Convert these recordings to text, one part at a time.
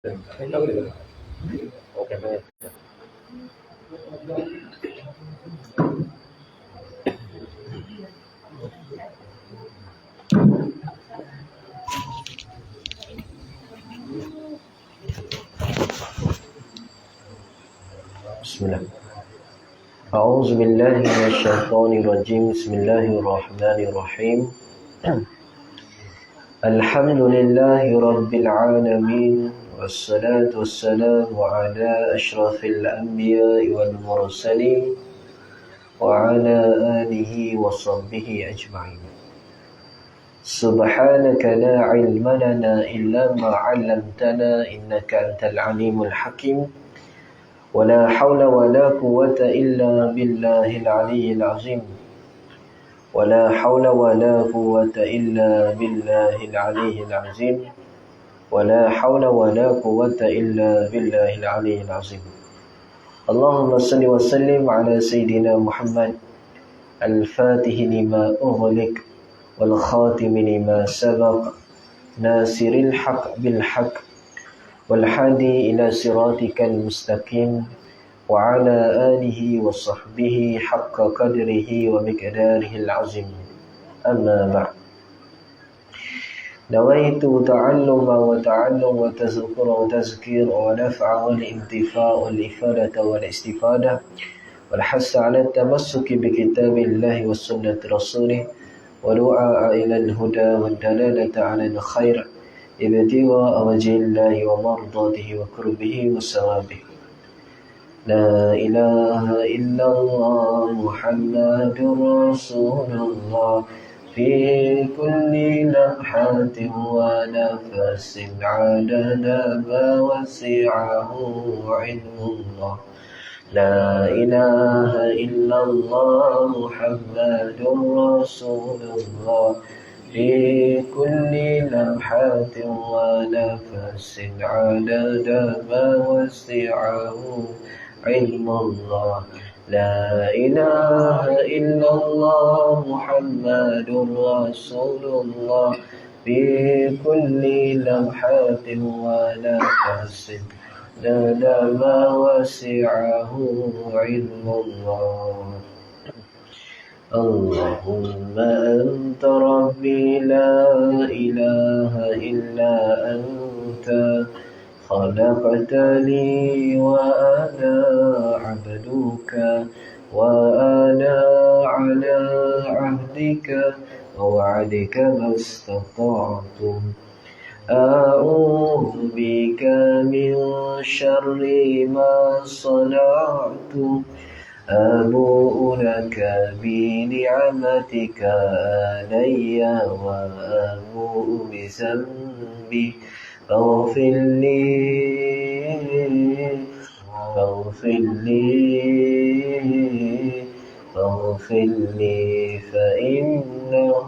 Oke, baik. Bismillah. A'udzu billahi minasyaitonir rajim. Bismillahirrahmanirrahim. Alhamdulillahi rabbil alamin. Wassalatu wassalamu ala asyrafil anbiya'i wal mursalin wa ala alihi wa sahbihi ajma'in. Subhanaka la ilma lana illa ma 'allamtana innaka antal alimul hakim. ولا حول ولا قوة إلا بالله العلي العظيم ولا حول ولا قوة إلا بالله العلي العظيم ولا حول ولا قوة إلا بالله العلي العظيم اللهم صل وسلم على سيدنا محمد الفاتح لما أغلق والخاتم لما سبق ناصر الحق بالحق والهادي إلى صراطك المستقيم وعلى آله وصحبه حق قدره ومقداره العظيم أما بعد نويت تعلم وتعلم وتذكر وتذكير ونفع والانتفاع والإفادة والاستفادة والحث على التمسك بكتاب الله وسنة رسوله ودعاء إلى الهدى والدلالة على الخير ابتغاء وجه الله ومرضاته وقربه وثوابه لا إله إلا الله محمد رسول الله في كل لمحة ونفس عدد ما وسعه علم الله لا إله إلا الله محمد رسول الله في كل لمحة ونفس عدد ما وسعه علم الله لا إله إلا الله محمد رسول الله في كل لمحة ونفس عدد ما وسعه علم الله اللهم أنت ربي لا إله إلا أنت خلقتني وأنا عبدك وأنا على عهدك ووعدك ما استطعت أعوذ بك من شر ما صنعت أبوء لك بنعمتك علي وأبوء بذنبي فاغفر لي فإنه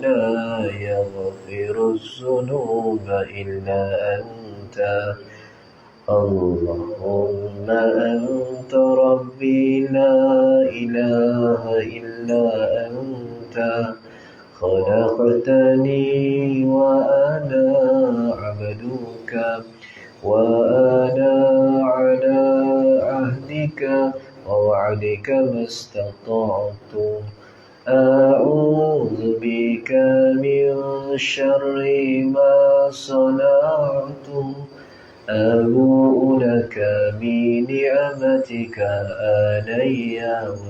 لا يغفر الذنوب إلا أنت اللهم أنت ربي لا إله إلا أنت خلقتني وأنا عبدك وأنا على عهدك ووعدك ما استطعت أعوذ بك من شر ما صنعت أبوء لك بنعمتك علي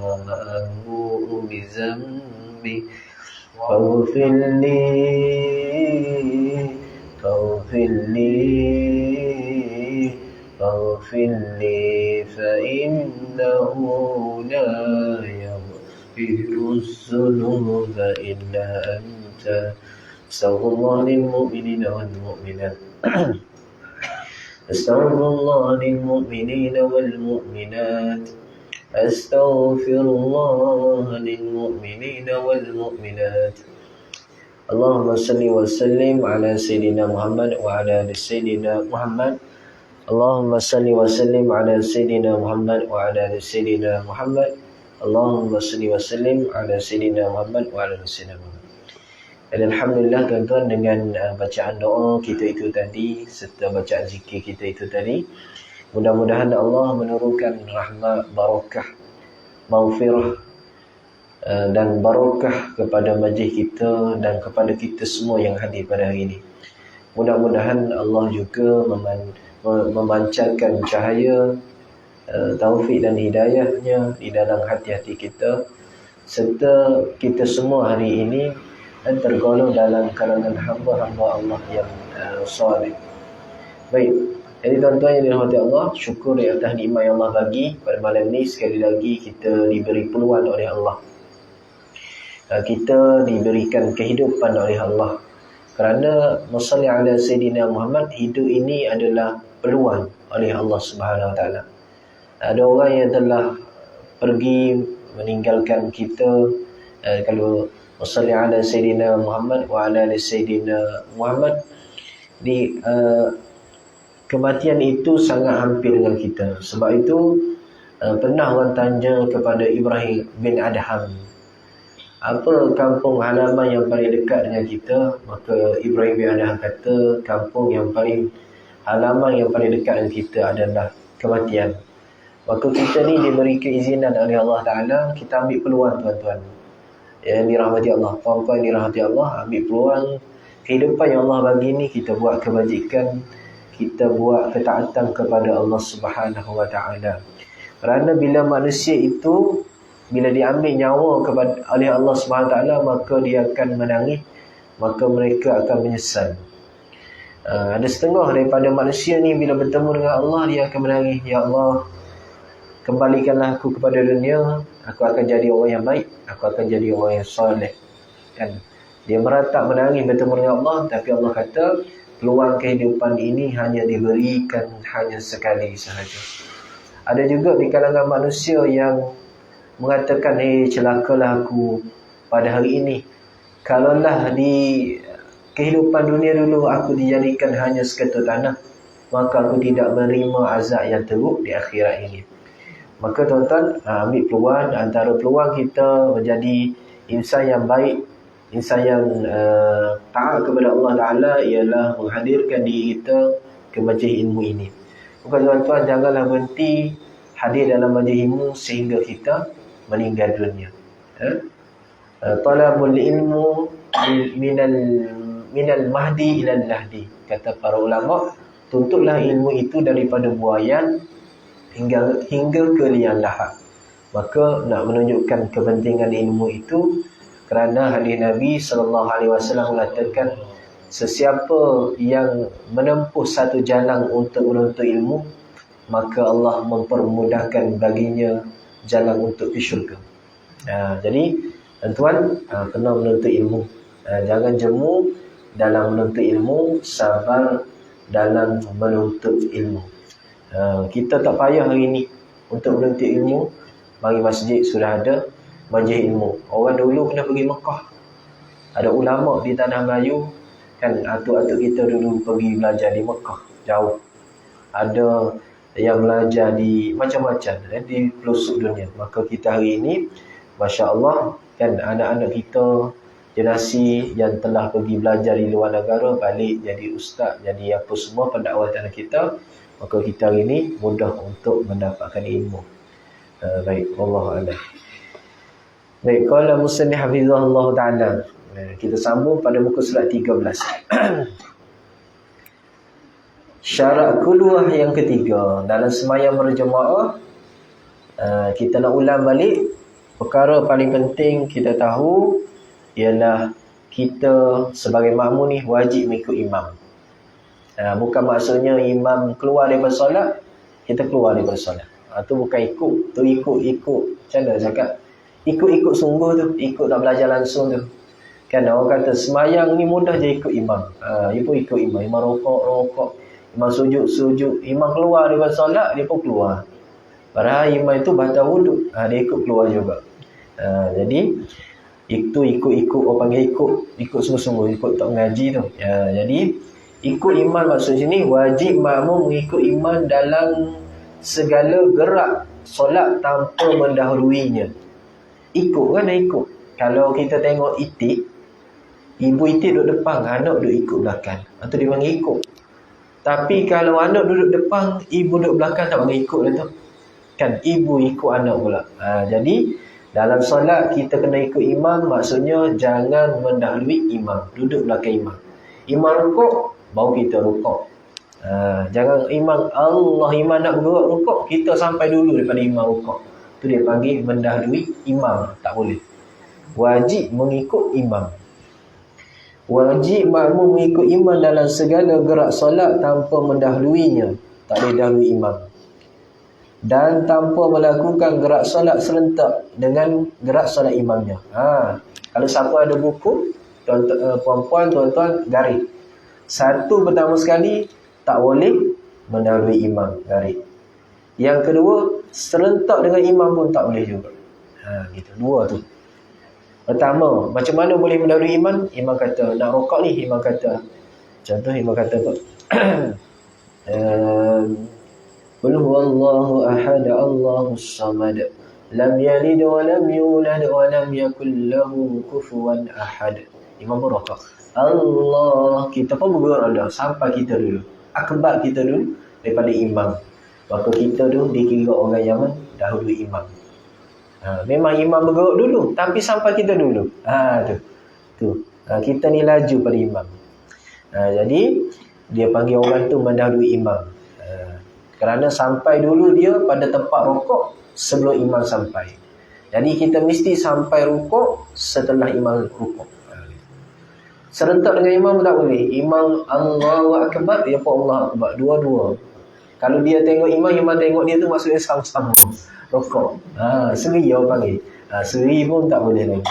وأبوء بذنبي فاغفر لي فإنه لا يغفر الذنوب إلا أنت استغفر الله للمؤمنين والمؤمنات أستغفر الله للمؤمنين والمؤمنات أستغفر الله للمؤمنين والمؤمنات اللهم صل وسلم على سيدنا محمد وعلى آل سيدنا محمد اللهم صل وسلم على سيدنا محمد وعلى آل سيدنا محمد اللهم صل وسلم على سيدنا محمد وعلى آل سيدنا محمد Dan Alhamdulillah tuan-tuan, dengan bacaan doa kita itu tadi serta bacaan zikir kita itu tadi, mudah-mudahan Allah menurunkan rahmat, barakah, maghfirah dan barakah kepada majlis kita dan kepada kita semua yang hadir pada hari ini. Mudah-mudahan Allah juga memancarkan cahaya taufik dan hidayahnya di dalam hati-hati kita, serta kita semua hari ini tergolong dalam kalangan hamba-hamba Allah yang soleh. Baik, jadi tuan-tuan yang dirahmati Allah, syukur di atas nikmat yang Allah bagi pada malam ni. Sekali lagi kita diberi peluang oleh Allah, kita diberikan kehidupan oleh Allah. Kerana Musalli ala Sayyidina Muhammad, hidup ini adalah peluang oleh Allah Subhanahu Wa Taala. Ada orang yang telah pergi meninggalkan kita. Kalau Musalli ala Sayyidina Muhammad wa ala Sayyidina Muhammad, kematian itu sangat hampir dengan kita. Sebab itu pernah orang tanya kepada Ibrahim bin Adham, apa kampung halaman yang paling dekat dengan kita? Maka Ibrahim bin Adham kata, kampung yang paling halaman yang paling dekat dengan kita adalah kematian. Maka kita ni diberi keizinan oleh Allah Ta'ala, kita ambil peluang tuan-tuan yang dirahmati Allah, puan-puan yang dirahmati Allah, ambil peluang kehidupan yang Allah bagi ni, kita buat kebajikan, kita buat ketaatan kepada Allah Subhanahu Wa Ta'ala. Kerana bila manusia itu, bila diambil nyawa oleh Allah Subhanahu Wa Ta'ala, maka dia akan menangis, maka mereka akan menyesal. Ada setengah daripada manusia ni bila bertemu dengan Allah, dia akan menangis, ya Allah, kembalikanlah aku kepada dunia, aku akan jadi orang yang baik, aku akan jadi orang yang soleh. Kan? Dia meratap menangis bertemu dengan Allah, tapi Allah kata peluang kehidupan ini hanya diberikan hanya sekali sahaja. Ada juga di kalangan manusia yang mengatakan, celakalah aku pada hari ini. Kalaulah di kehidupan dunia dulu aku dijadikan hanya seketul tanah, maka aku tidak menerima azab yang teruk di akhirat ini. Maka tuan-tuan, ambil peluang. Antara peluang kita menjadi insan yang baik, insan yang taat kepada Allah Ta'ala, ialah menghadirkan diri kita ke majlis ilmu ini. Bukan tuan-tuan, janganlah berhenti hadir dalam majlis ilmu sehingga kita meninggal dunia. Talabul ilmu minal mahdi ilal lahdi. Kata para ulama, tuntutlah ilmu itu daripada buayan hingga ke liang lahat. Maka nak menunjukkan kepentingan ilmu itu, kerana hadis Nabi SAW mengatakan, sesiapa yang menempuh satu jalan untuk menuntut ilmu, maka Allah mempermudahkan baginya jalan untuk ke syurga. Jadi tuan-tuan, kena menuntut ilmu. Jangan jemu dalam menuntut ilmu, sabar dalam menuntut ilmu. Kita tak payah hari ni untuk menuntut ilmu. Mari masjid sudah ada majlis ilmu. Orang dulu kena pergi Mekah. Ada ulama di tanah Melayu, kan, atuk-atuk kita dulu pergi belajar di Mekah, jauh. Ada yang belajar di macam-macam di pelosok dunia. Maka kita hari ini, Masya Allah, kan, anak-anak kita, generasi yang telah pergi belajar di luar negara, balik jadi ustaz, jadi apa semua pendakwah tanah kita. Maka kita hari ini mudah untuk mendapatkan ilmu. Baik, wallahu a'lam. Baik, qala musannif hafizahullah ta'ala. Kita sambung pada muka surat 13. Syarat kuluah yang ketiga dalam sembahyang berjemaah. Kita nak ulang balik. Perkara paling penting kita tahu ialah kita sebagai makmum ni wajib mengikut imam. Bukan maksudnya imam keluar daripada solat, kita keluar daripada solat. Itu bukan ikut. Tu ikut. Macam mana cakap? Ikut sungguh tu. Ikut tak belajar langsung tu. Kan orang kata semayang ni mudah je ikut imam. Dia pun ikut imam. Imam rokok. Imam sujud. Imam keluar daripada solat, dia pun keluar. Padahal imam itu batal wuduk. Dia ikut keluar juga. Jadi itu ikut. Orang panggil ikut sungguh-sungguh. Ikut tak mengaji tu. Jadi ikut imam maksud sini, wajib makmum mengikut imam dalam segala gerak solat tanpa mendahuluinya. Ikut kan ikut. Kalau kita tengok itik, Ibu itu duduk depan, anak duduk ikut belakang. Atau dia panggil ikut. Tapi kalau anak duduk depan, ibu duduk belakang, tak panggil ikut lah tu. Kan ibu ikut anak pula. Jadi dalam solat kita kena ikut imam, maksudnya jangan mendahului imam, duduk belakang imam. Imam rukuk, baru kita rukuk. Jangan imam nak bergerak rukuk, kita sampai dulu daripada imam rukuk. Tu dia panggil mendahului imam, tak boleh. Wajib mengikut imam. Wajib makmum mengikut imam dalam segala gerak solat tanpa mendahuluinya. Tak boleh dahului imam. Dan tanpa melakukan gerak solat serentak dengan gerak solat imamnya. Kalau siapa ada buku, puan-puan, tuan-tuan, garis. Satu, pertama sekali, tak boleh mendahului imam, garis. Yang kedua, serentak dengan imam pun tak boleh juga. Gitu. Dua tu. Pertama, macam mana boleh mendahului imam? Imam kata, nak rokok ni, imam kata. Contoh, imam kata apa? Qul huwallahu ahad, Allahus samad. Lam yalid wa lam yulad wa lam yakul lahu kufuwan ahad. Imam rokok. Allah, kita pun bergerak dah. Sampai kita dulu. Akbar kita dulu daripada imam. Maka kita tu dikira orang yang dahulu imam. Memang imam bergerak dulu, tapi sampai kita dulu. Kita ni laju pada imam. Jadi dia panggil orang tu mendahului imam. Kerana sampai dulu dia pada tempat rukuk sebelum imam sampai. Jadi kita mesti sampai rukuk setelah imam rukuk. Serentak dengan imam tak boleh. Imam Allahu Akbar, dia pun Allah Akbar, dua-dua. Kalau dia tengok imam tengok dia tu, maksudnya sama-sama rokok. Seri orang panggil. Seri pun tak boleh lagi.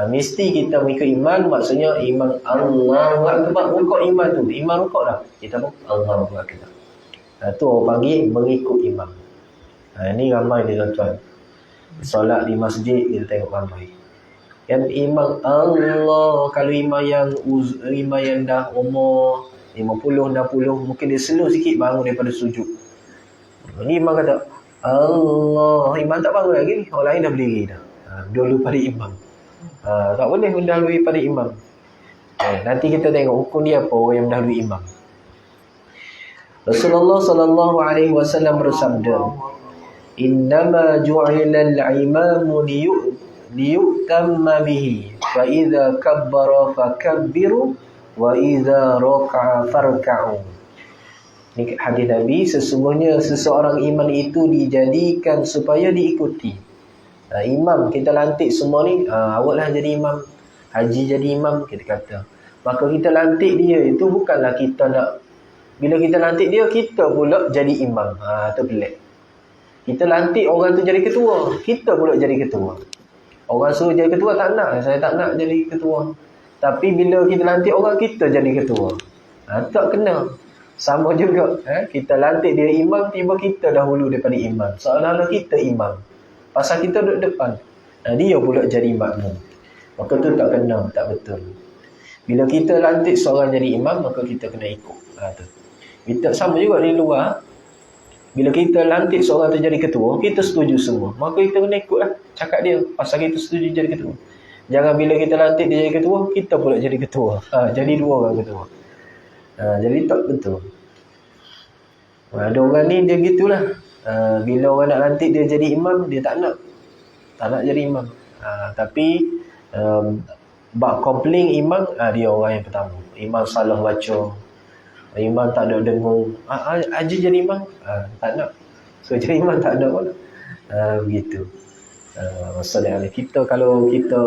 Mesti kita mengikut imam, maksudnya imam Allahu Akbar, rokok imam tu. Imam rokok dah, kita pun Allahu Akbar. Tu orang panggil mengikut imam. Ini ramai dia tuan-tuan. Solat di masjid kita tengok ramai. Yang imam Allah, kalau imam yang dah umur 50, 60, mungkin dia slow sikit bangun daripada sujud. Ini imam kata Allah, imam tak bangun lagi, orang lain dah berdiri dah. Dulu pada imam. Tak boleh mendahului pada imam. Nanti kita tengok hukum dia apa orang yang mendahului imam. Rasulullah sallallahu alaihi wasallam bersabda, "Innama ju'ila al-imamu liyutamma bihi, fa idza kabbara fakabbiru wa idza raka'a farka'u." Ini hadis Nabi, sesungguhnya seseorang imam itu dijadikan supaya diikuti. Imam kita lantik semua ni, awaklah jadi imam, haji jadi imam kita kata. Maka kita lantik dia itu bukanlah kita nak, bila kita lantik dia, kita pula jadi imam. Tu pelik. Kita lantik orang tu jadi ketua, kita pula jadi ketua. Orang suruh jadi ketua, tak nak, saya tak nak jadi ketua. Tapi bila kita lantik orang, kita jadi ketua. Tak kena. Sama juga. Kita lantik dia imam, tiba kita dahulu daripada imam. Seolah-olah kita imam. Pasal kita duduk depan. Dia pula jadi makmum. Maka tu tak kena, tak betul. Bila kita lantik seorang jadi imam, maka kita kena ikut. Kita sama juga di luar. Bila kita lantik seorang tu jadi ketua, kita setuju semua. Maka kita kena ikutlah cakap dia. Pasal kita setuju jadi ketua. Jangan bila kita lantik dia jadi ketua, kita pula jadi ketua. Jadi dua orang ketua. Jadi tak betul. Ada orang ni dia gitulah. Bila orang nak lantik dia jadi imam, dia tak nak jadi imam. Tapi bab komplain imam, dia orang yang pertama. Imam salah baca, imam tak ada dengung, Haji jadi imam, tak nak. So jadi imam tak ada pun. Begitu. Maksudnya kita, kalau kita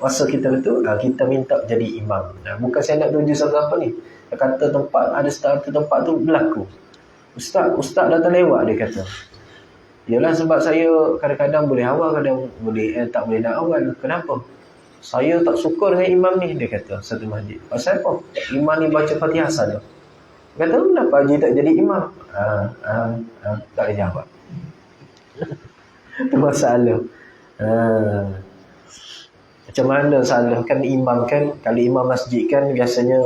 rasa kita betul, kita minta jadi imam. Bukan saya nak tunjuk siapa ni. Dia kata tempat, ada satu tempat tu berlaku. Ustaz datang lewat, dia kata. Yalah, sebab saya kadang-kadang boleh awal, kadang boleh tak boleh nak awal. Kenapa? Saya tak suka dengan imam ni, dia kata satu masjid. Pasal apa? Imam ni baca Fatihah saja. Dia kata, kenapa Haji tak jadi imam? Tak boleh jawab. Itu masalah. Macam mana salah kan imam kan? Kalau imam masjid kan biasanya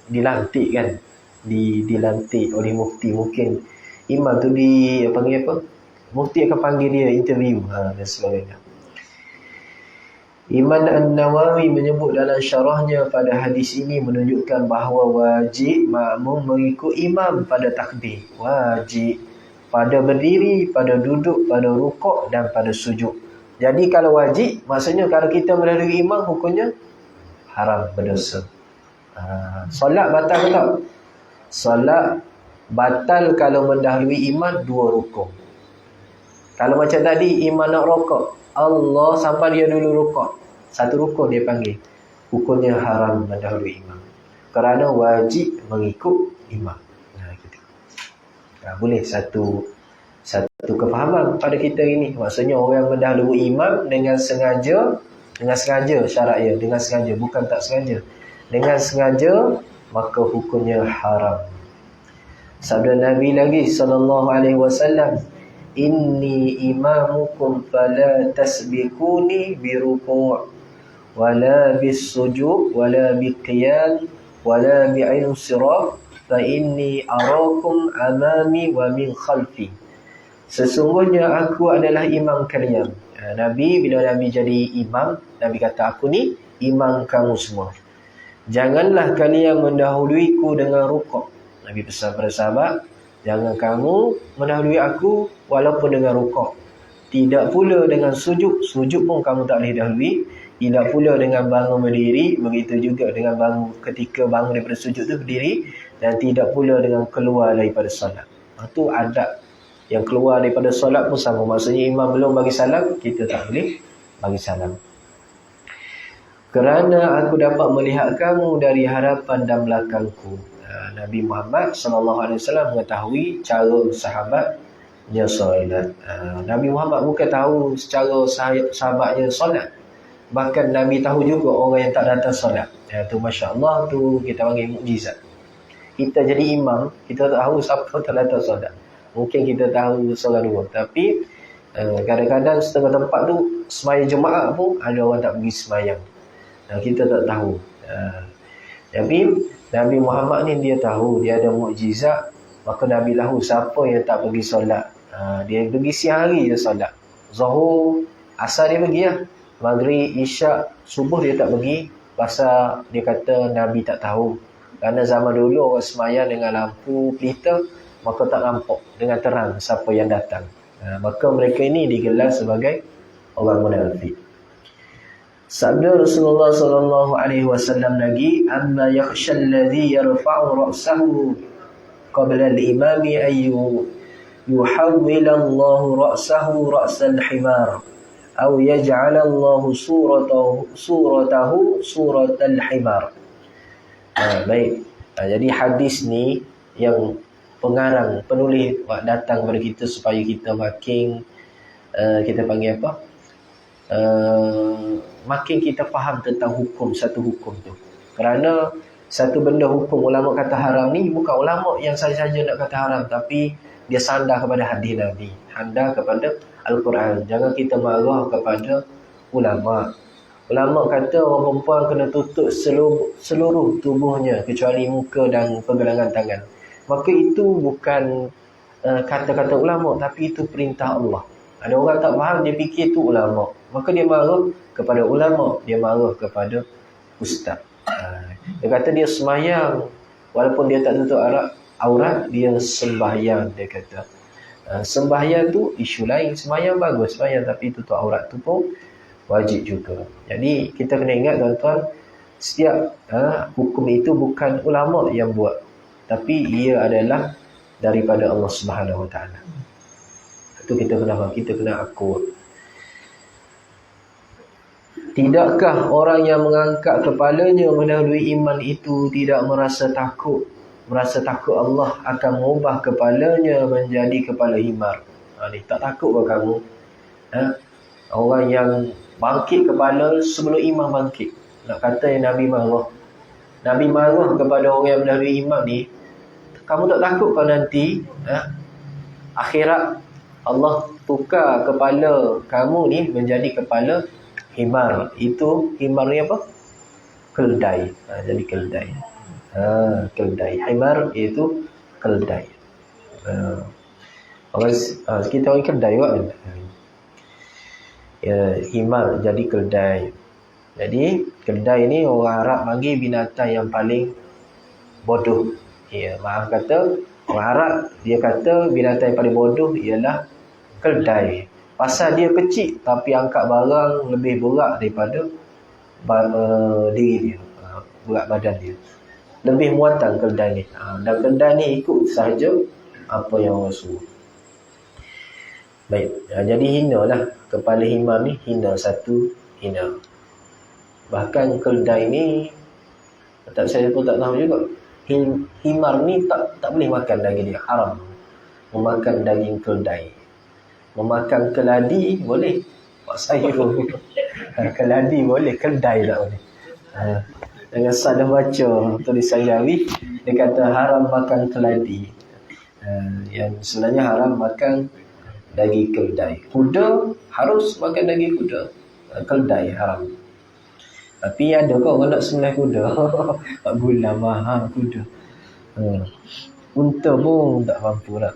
dilantik kan? Dilantik oleh mufti. Mungkin imam tu panggil apa? Mufti akan panggil dia interview dan sebagainya. Imam An-Nawawi menyebut dalam syarahnya pada hadis ini menunjukkan bahawa wajib makmum mengikut imam pada takbir. Wajib. Pada berdiri, pada duduk, pada rukuk dan pada sujud. Jadi kalau wajib, maksudnya kalau kita mendahului imam, hukumnya haram, berdosa. Solat batal ke tak? Solat batal kalau mendahului imam 2 rukuk. Kalau macam tadi, imam nak rukuk, Allah sampai dia dulu rukuk, 1 rukuk dia panggil, hukumnya haram mendahului imam, kerana wajib mengikut imam. Boleh satu kefahaman pada kita ini. Maksudnya orang mendahului imam dengan sengaja syaratnya, dengan sengaja, bukan tak sengaja. Dengan sengaja, maka hukumnya haram. Sabda Nabi lagi sallallahu alaihi wasallam, inni imamukum fala tasbiquni biruku' wala bisujud wala biqiyam wala bi'insiraf fa inni arakum amami wa min khalfi. Sesungguhnya aku adalah imam kalian. Nabi, bila Nabi jadi imam, Nabi kata, aku ni imam kamu semua. Janganlah kalian mendahuluiku dengan rukuk. Nabi pesan pada sahabat, jangan kamu mendahului aku walaupun dengan rukuk. Tidak pula dengan sujud. Sujud pun kamu tak boleh dahului. Tidak pula dengan bangun berdiri. Begitu juga dengan bangun, ketika bangun daripada sujud tu berdiri. Dan tidak pula dengan keluar daripada solat. Itu adab. Yang keluar daripada solat pun sama. Maksudnya imam belum bagi salam, kita tak boleh bagi salam. Kerana aku dapat melihat kamu dari hadapan dan belakangku. Nabi Muhammad SAW mengetahui cara sahabatnya solat. Nabi Muhammad bukan tahu secara sahabatnya solat. Bahkan Nabi tahu juga orang yang tak datang solat. Itu Masya Allah, tu kita panggil mukjizat. Kita jadi imam, kita tak tahu siapa tak datang solat. Mungkin kita tahu seorang dua. Tapi kadang-kadang setengah tempat tu sembahyang Jumaat pun ada orang tak pergi sembahyang. Kita tak tahu. Tapi Nabi Muhammad ni dia tahu, dia ada mukjizat. Maka Nabi tahu siapa yang tak pergi solat. Dia pergi siang hari je solat. Zuhur, asar dia pergi lah. Maghrib, Isyak, subuh dia tak pergi. Pasal dia kata Nabi tak tahu. Kerana zaman dulu orang sembahyang dengan lampu pelita, maka tak nampak dengan terang siapa yang datang. Maka mereka ini digelar sebagai orang munafik. Sabda Rasulullah sallallahu alaihi wasallam lagi, amma yakhsha alladhi yarfa'u ra'sahu qabla al-imami ayyu yuhawwila Allah ra'sahu ra'sal himar aw yaj'ala Allah suratahu suratal himar. Baik. Jadi hadis ni yang pengarang, penulis datang kepada kita supaya kita makin kita panggil apa? Makin kita faham tentang hukum, satu hukum tu. Kerana satu benda hukum, ulama kata haram ni bukan ulama yang saja-saja nak kata haram, tapi dia sandar kepada hadis Nabi, sandar kepada Al-Quran. Jangan kita marah kepada ulama. Ulama kata orang perempuan kena tutup seluruh tubuhnya kecuali muka dan pergelangan tangan. Maka itu bukan kata-kata ulama, tapi itu perintah Allah. Ada orang tak faham, dia fikir itu ulama. Maka dia marah kepada ulama, dia marah kepada ustaz. Dia kata dia sembahyang, walaupun dia tak tutup aurat, dia sembahyang, dia kata. Sembahyang tu isu lain, sembahyang bagus, sembahyang tapi tutup aurat tu pun wajib juga. Jadi kita kena ingat tuan-tuan, setiap hukum itu bukan ulama yang buat, tapi ia adalah daripada Allah Subhanahu Wa Taala. Itu kita kena faham, kita kena akur. Tidakkah orang yang mengangkat kepalanya mendahului iman itu tidak merasa takut? Merasa takut Allah akan mengubah kepalanya menjadi kepala himar. Ni tak takut ke kamu? Orang yang bangkit kepala sebelum imam bangkit. Nak kata yang Nabi marah. Nabi marah kepada orang yang mendahului imam ni. Kamu tak takut kalau nanti akhirat Allah tukar kepala kamu ni menjadi kepala himar. Itu himar ni apa? Keldai. Jadi keldai. Keldai. Himar itu keldai. Kita orang keldai kan? Himar jadi keldai. Jadi keldai ni orang Arab panggil binatang yang paling bodoh. Ya, maaf kata, orang Arab dia kata binatang yang paling bodoh ialah keldai. Pasal dia kecil tapi angkat barang lebih berat daripada diri dia, berat badan dia. Lebih muatan keldai ni. Dan keldai ni ikut sahaja apa yang orang suruh. Baik, jadi hina lah kepala imam ni, hina satu, hina. Bahkan keldai ni, saya pun tak tahu juga. Himar ni tak boleh makan daging dia, haram memakan daging keldai. Memakan keladi boleh. Pak saya keladi boleh, keldai tak boleh. Dengan salah baca tulisan Jawi, dia kata haram makan keladi. Yang sebenarnya haram makan daging keldai. Kuda harus makan daging kuda. Keldai haram. Tapi ada kau orang nak sembelih kuda. 4 bulan mahal kuda. Unta pun tak mampu nak.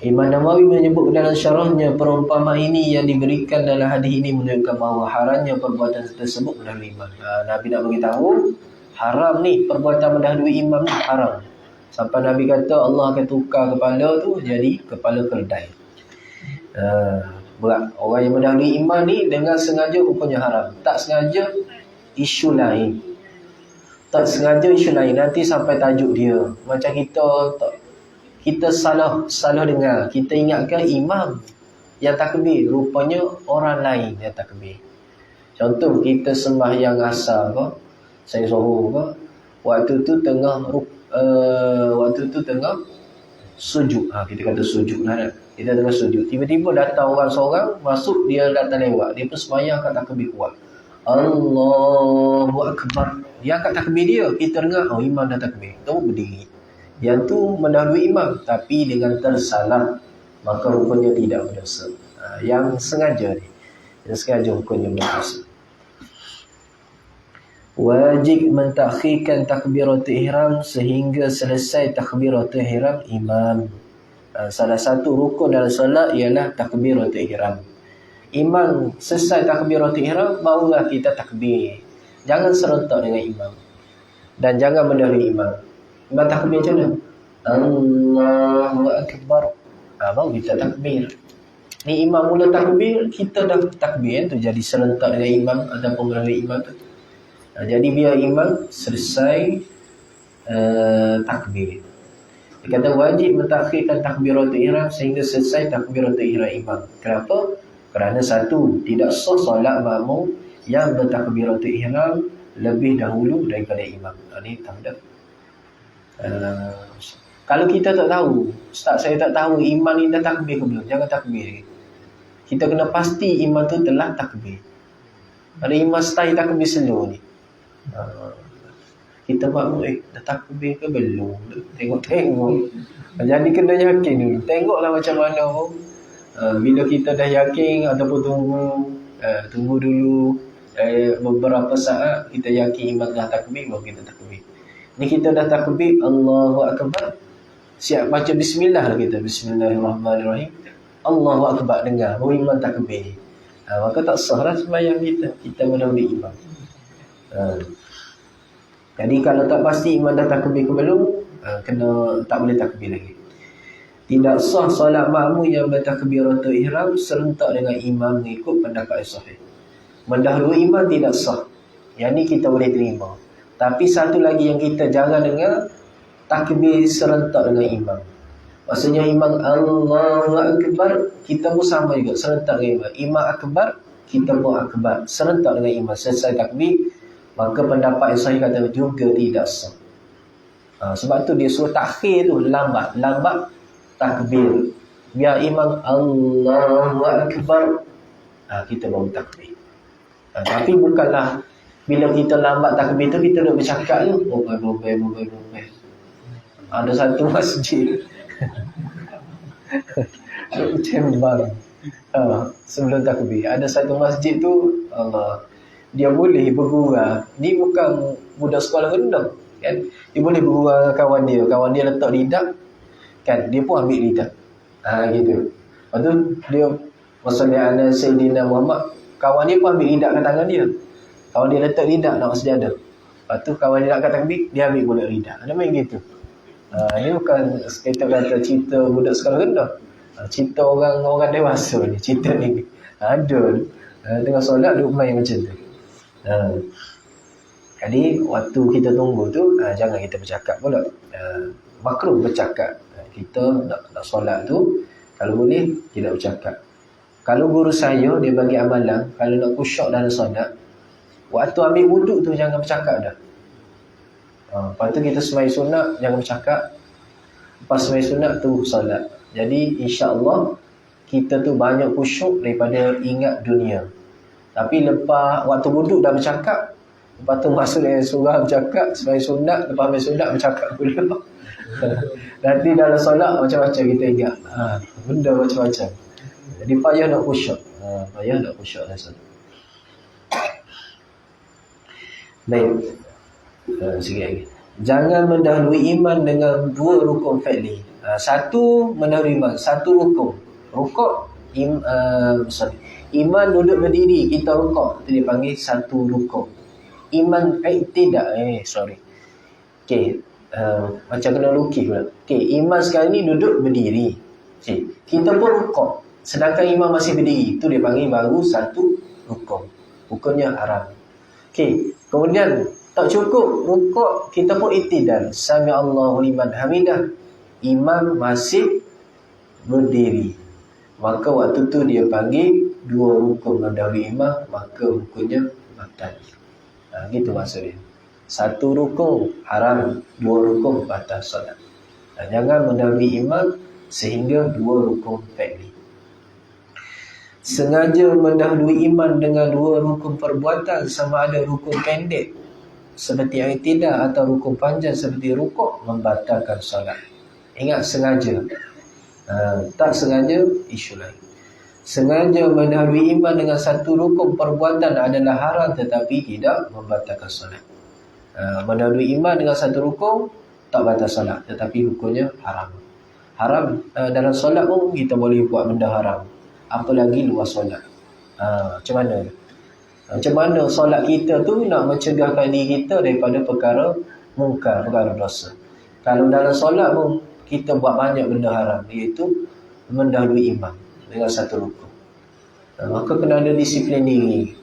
Imam Nawawi menyebut dalam syarahnya, perumpamaan ini yang diberikan dalam hadis ini menunjukkan bahawa haramnya perbuatan tersebut mendahului imam. Nabi nak beritahu haram ni, perbuatan mendahului imam ni haram. Sampai Nabi kata Allah akan tukar kepala tu jadi kepala keldai. Berat. Orang yang mendahului imam ni dengan sengaja hukumnya haram. Tak sengaja isu lain. Tak sengaja isu lain. Nanti sampai tajuk dia. Macam kita salah dengar. Kita ingatkan imam yang takbir, rupanya orang lain yang takbir. Contoh kita sembahyang asar ke, saya suruh ke, waktu tu tengah sujud. Kita kata sujud lah. Kita tengah sujud. Tiba-tiba datang orang seorang masuk, dia datang lewat. Dia pun sembahyang kat takbir kuat. Allahu Akbar. Dia angkat takbir dia. Kita dengar, oh imam dah takbir. Kita pun berdiri. Yang tu mendahului imam, tapi dengan tersalah, maka hukumnya tidak berdosa. Yang sengaja ni, yang sengaja hukumnya berdosa. Wajib mentakhirkan takbiratul ihram sehingga selesai takbiratul ihram imam. Salah satu rukun dalam solat ialah takbiratul ihram. Imam selesai takbiratul ihram, barulah kita takbir. Jangan serentak dengan imam. Dan jangan mendahului imam. Imam takbir macam mana? Allahu Akbar. Baru kita takbir. Ni imam mula takbir, kita dah takbir tu, jadi serentak dengan imam ataupun mendahului imam tu. Jadi biar imam selesai takbir. Dia kata wajib mentakhirkan takbiratul ihram sehingga selesai takbiratul ihram imam. Kenapa? Kerana satu, tidak sah solat makmum yang bertakbiratul ihram lebih dahulu daripada imam. Ini tak ada. Kalau kita tak tahu, Ustaz saya tak tahu imam ni dah takbir ke belum, jangan takbir. Kita kena pasti imam tu telah takbir. Ada imam style takbir slow ni. Kita makmum dah takbir ke belum, tengok-tengok. Jadi kena yakin dulu, tengoklah macam mana. Bila kita dah yakin ataupun tunggu dulu beberapa saat, kita yakin imam dah takbir, baru kita takbir. Ni kita dah takbir, Allahu Akbar, siap baca bismillah lah kita, bismillahirrahmanirrahim, Allahu Akbar, dengar baru imam takbir. Maka tak sah lah sembahyang kita mendahului imam. Jadi kalau tak pasti imam dah takbir ke belum, kena tak boleh takbir lagi. Tidak sah solat makmum yang bertakbiratul ihram serentak dengan imam mengikut pendapat sahih. Mendahului imam tidak sah. Yang ni kita boleh terima. Tapi satu lagi yang kita jangan dengar, takbir serentak dengan imam. Maksudnya imam Allahu Akbar, kita pun sama juga serentak dengan imam. Imam Akbar, kita pun Akbar, serentak dengan imam. Selesai takbir, maka pendapat yang sahih kata juga tidak sah. Sebab tu dia suruh takhir tu lambat takbir. Biar imam Allahu Akbar, kita baru takbir. Tapi bukanlah bila kita lambat takbir tu kita dah bercakap tu, bobai. Ada satu masjid Cembang sebelum takbir, ada satu masjid tu, Allah, dia boleh bergurau. Ni bukan budak sekolah rendah kan, dia boleh bergurau dengan kawan dia letak lidah kan, dia pun ambil lidah gitu. Lepas tu dia Wasalli ala Sayyidina Muhammad, kawan dia pun ambil lidak kat tangan dia. Kawan dia letak lidak nak sejadah. Lepas tu kawan dia nak kat takbir, dia ambil pula lidak. Dia main gitu. Ini bukan kita kata cerita budak sekolah rendah. Cerita orang dewasa ni, cerita ni. Ada. Tengah solat dia main macam tu. Jadi waktu kita tunggu tu, jangan kita bercakap pula. Makruh bercakap. Kita nak solat tu, kalau boleh tidak bercakap. Kalau guru saya dia bagi amalan, kalau nak khusyuk dalam solat, waktu ambil wuduk tu jangan bercakap dah. Lepas tu kita semai sunat jangan bercakap. Lepas semai sunat tu solat. Jadi insya-Allah kita tu banyak khusyuk daripada ingat dunia. Tapi lepas waktu wuduk dah bercakap, lepas tu masuk dalam surah bercakap, semai sunat, lepas semai sunat bercakap pula. Nanti dalam solat macam-macam kita ingat. Benda macam-macam. Jadi payah nak khusyuk. Payah nak khusyuk dalam solat. Baik. Sikit lagi. Jangan mendahului iman dengan dua rukun fi'li. Satu mendahului iman, satu rukun. Rukuk iman duduk berdiri, kita rukuk, itu dipanggil satu rukun. Iman tidak okey, macam kena lukis pula. Okey, iman sekarang ni duduk berdiri. Okey, kita pun rukuk. Sedangkan iman masih berdiri, itu dia panggil baru satu rukun. Hukumnya haram. Okey, kemudian tak cukup rukuk, kita pun iktidal. Sami Allahu liman hamidah. Imam masih berdiri. Maka waktu tu dia panggil dua rukun mendahului imam, maka hukumnya batal. Gitu maksudnya. Satu rukun haram, dua rukun batal solat. Jangan mendahului imam sehingga dua rukun fi'li. Sengaja mendahului iman dengan dua rukun perbuatan, sama ada rukun pendek seperti i'tidal atau rukun panjang seperti rukuk, membatalkan solat. Ingat sengaja. Tak sengaja, isu lain. Sengaja mendahului iman dengan satu rukun perbuatan adalah haram tetapi tidak membatalkan solat. Mendahului iman dengan satu rukun tak batal solat, tetapi hukumnya haram. Haram dalam solat pun kita boleh buat benda haram, apalagi luar solat. Macam mana? Macam mana solat kita tu nak mencegahkan diri kita daripada perkara mungkar, perkara dosa. Kalau dalam solat pun kita buat banyak benda haram, iaitu mendahului imam dengan satu rukun. Maka kena ada disiplin diri.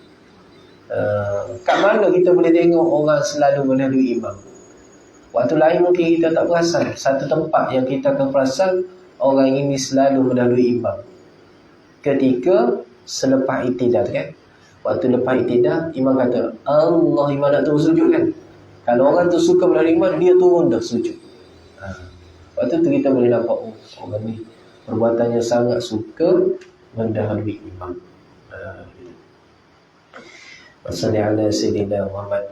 Kat mana kita boleh tengok orang selalu mendahului imam? Waktu lain mungkin kita tak perasan. Satu tempat yang kita akan perasan orang ini selalu mendahului imam, ketika selepas i'tidal kan. Waktu lepas i'tidal, imam kata Allah, imam nak turun sujud kan. Kalau orang tu suka mendahului imam, dia turun dah sujud. Waktu tu kita boleh nampak, orang ni perbuatannya sangat suka mendahului imam. Wasalli ala Sayyidina Muhammad.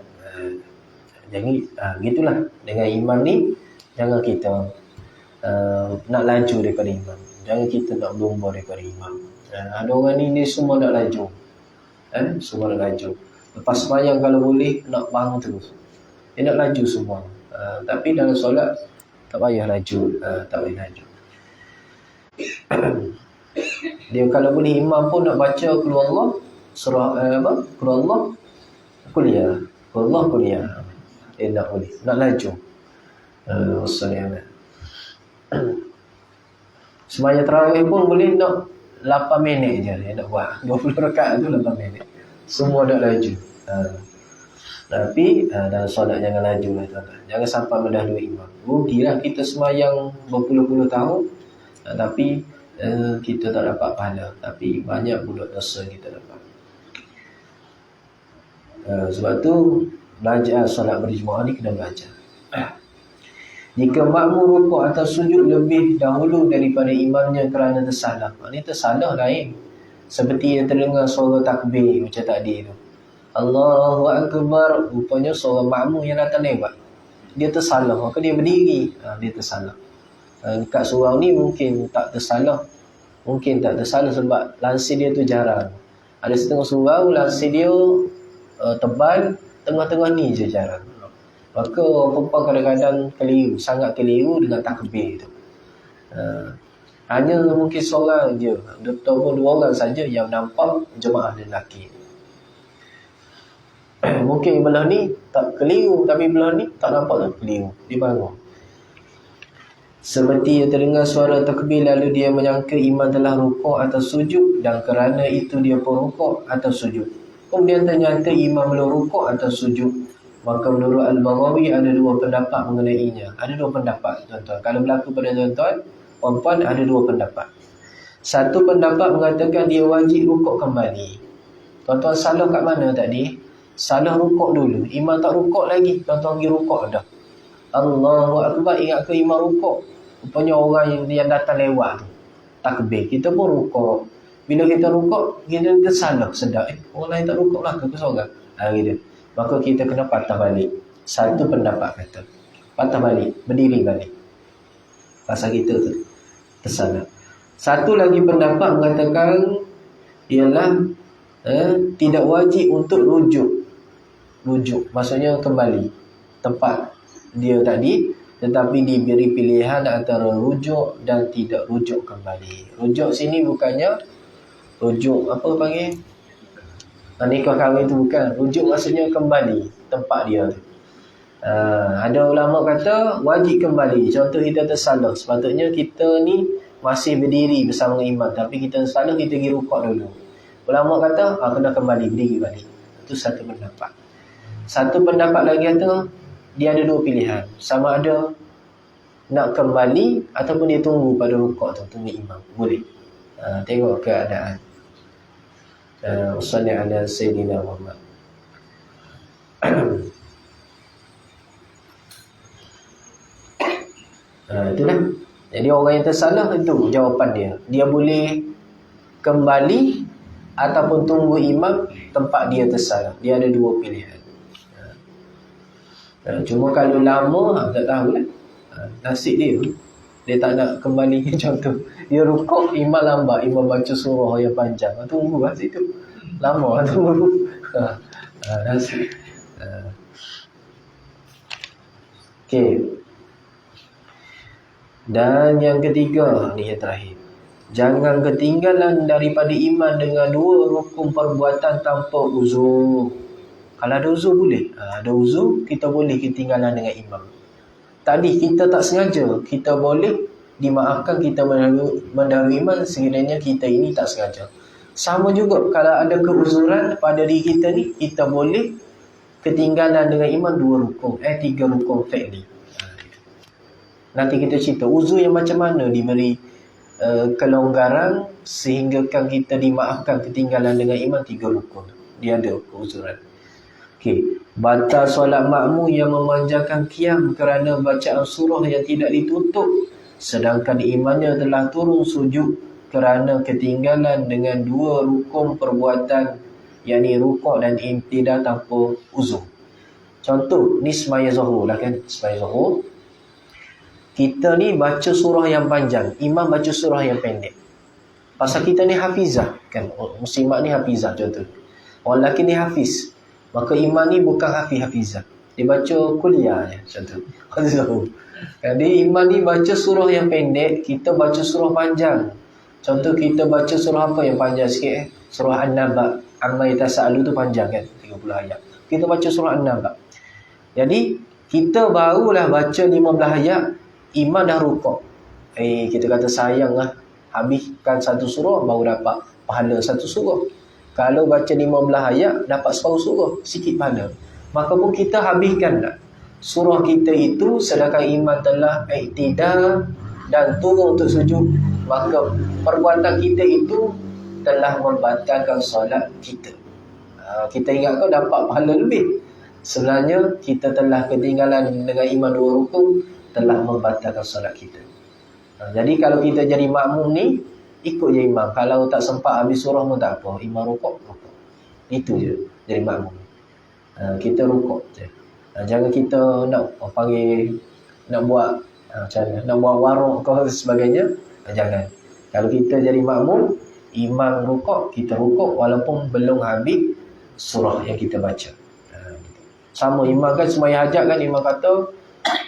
Jadi gitulah dengan imam ni. Jangan kita nak laju daripada imam. Jangan kita nak berlumba daripada imam. Ada orang ni dia semua nak laju. Semua nak laju. Lepas sembahyang kalau boleh nak bangun terus. Dia nak laju semua. Tapi dalam solat tak payah laju. Tak payah laju. Dia kalau boleh imam pun nak baca Qul Allah, surah Qul Allah kuliah. Qul Allah kuliah. Dia nak boleh. Nak laju. Wassalamualaikum. Sembahyang tarawih pun boleh nak 8 minit je dia nak buat. 20 rakaat tu 8 minit. Semua nak laju. Tapi dalam solat jangan laju lah tuan-tuan. Jangan sampai mendahului imam. Rugilah kita sembahyang berpuluh-puluh tahun, tapi kita tak dapat pahala. Tapi banyak pula dosa kita dapat. Sebab tu belajar solat berjemaah ni kena belajar. Jika makmum rukuk atau sujud lebih dahulu daripada imamnya kerana tersalah. Ini tersalah lain. Seperti yang terdengar suara takbir macam tadi tu. Allahu Akbar. Rupanya suara makmum yang datang lewat. Dia tersalah. Maka dia berdiri. Dia tersalah. Dekat surau ni mungkin tak tersalah. Mungkin tak tersalah sebab lansir dia tu jarang. Ada setengah surau lansir dia tebal. Tengah-tengah ni je jarang. Maka orang perempuan kadang-kadang keliru, sangat keliru dengan takbir tu. Hanya mungkin seorang je, ataupun 2 orang saja yang nampak jemaah lelaki. Mungkin belah ni tak keliru, tapi belah ni tak nampak tu keliru. Dia bangun. Seperti yang terdengar suara takbir, lalu dia menyangka imam telah rukuk atau sujud, dan kerana itu dia pun rukuk atau sujud. Kemudian ternyata imam belum rukuk atau sujud. Maka menurut Al-Baghawi ada 2 pendapat mengenainya. Ada 2 pendapat, tuan-tuan. Kalau berlaku pada tuan-tuan, puan-puan, ada 2 pendapat. Satu pendapat mengatakan dia wajib rukuk kembali. Tuan-tuan salah kat mana tadi? Salah rukuk dulu. Imam tak rukuk lagi, tuan-tuan pergi rukuk dah. Allahu Akbar, ingat ke imam rukuk? Rupanya orang yang datang lewat tu takbir, kita pun rukuk. Bila kita rukuk, kita tersalah sedap. Orang lain tak rukuk lah, ke seorang. Gitu. Maka kita kena patah balik. Satu pendapat kata patah balik, berdiri balik, pasal kita tu tersalah. Satu lagi pendapat mengatakan ialah tidak wajib untuk rujuk, maksudnya kembali tempat dia tadi, tetapi diberi pilihan antara rujuk dan tidak rujuk kembali. Rujuk sini bukannya rujuk apa panggil, nikah kahwin tu bukan. Rujuk maksudnya kembali tempat dia tu. Ada ulama kata wajib kembali. Contoh kita tersalah, sepatutnya kita ni masih berdiri bersama imam, tapi kita tersalah, kita pergi rukuk dulu. Ulama kata kena kembali, berdiri balik. Itu satu pendapat. Satu pendapat lagi kata dia ada 2 pilihan, sama ada nak kembali ataupun dia tunggu pada rukuk tu, tunggu imam. Boleh. Tengok keadaan. Salli ala Sayyidina Muhammad. Itulah. Jadi orang yang tersalah itu jawapan dia. Dia boleh kembali ataupun tunggu imam tempat dia tersalah. Dia ada 2 pilihan. Cuma kalau lama, tak tahulah. Nasib dia. Dia tak nak kembali. Contoh, dia rukuk, imam lambat, imam baca surah yang panjang. Tunggu kat situ. Lama tunggu. Nasib. Okey. Dan yang ketiga, ni yang terakhir. Jangan ketinggalan daripada iman dengan 2 rukun perbuatan tanpa uzur. Kalau ada uzur boleh. Ada uzur, kita boleh ketinggalan dengan imam. Tadi kita tak sengaja, kita boleh dimaafkan, kita mendahului imam sekiranya kita ini tak sengaja. Sama juga kalau ada keuzuran pada diri kita ni, kita boleh ketinggalan dengan imam 2 rukun, 3 rukun fi'li. Nanti kita cerita uzur yang macam mana diberi kelonggaran sehinggakan kita dimaafkan ketinggalan dengan imam 3 rukun. Dia ada keuzuran. Okey, batal solat makmum yang memanjangkan qiyam kerana bacaan surah yang tidak ditutup, sedangkan imamnya telah turun sujud kerana ketinggalan dengan 2 rukun perbuatan, yakni rukuk dan imtidah tanpa uzur. Contoh, ni semaya zuhur lah kan, semaya zuhur. Kita ni baca surah yang panjang, imam baca surah yang pendek. Pasal kita ni hafizah kan, muslimat ni hafizah contoh. Orang lelaki ni hafiz. Maka imam ni bukan hafizah. Dia baca kuliah je contoh. Jadi imam ni baca surah yang pendek, kita baca surah panjang. Contoh kita baca surah apa yang panjang sikit Surah An-Naba. Amma yatasaalu tu panjang kan, 30 ayat. Kita baca surah An-Naba. Jadi kita barulah baca 15 ayat, imam dah rukuk. Kita kata sayang lah, habiskan satu surah baru dapat pahala satu surah. Kalau baca 15 ayat dapat separuh surah, sikit pahala. Maka pun kita habiskan tak surah kita itu, sedangkan imam telah iktidal dan turun untuk sujud, maka perbuatan kita itu telah membatalkan solat kita. Kita ingat kau dapat pahala lebih, sebenarnya kita telah ketinggalan dengan imam 2 rukun, telah membatalkan solat kita. Jadi kalau kita jadi makmum ni, ikut je imam. Kalau tak sempat habis surah pun tak apa, imam rukuk. Itu je jadi makmum. Kita rukuk je. Jangan kita nak panggil, nak buat macam mana, nak buat warung atau sebagainya. Jangan. Kalau kita jadi makmum, imam rukuk, kita rukuk walaupun belum habis surah yang kita baca. Sama imam kan sembahyang hajat kan, imam kata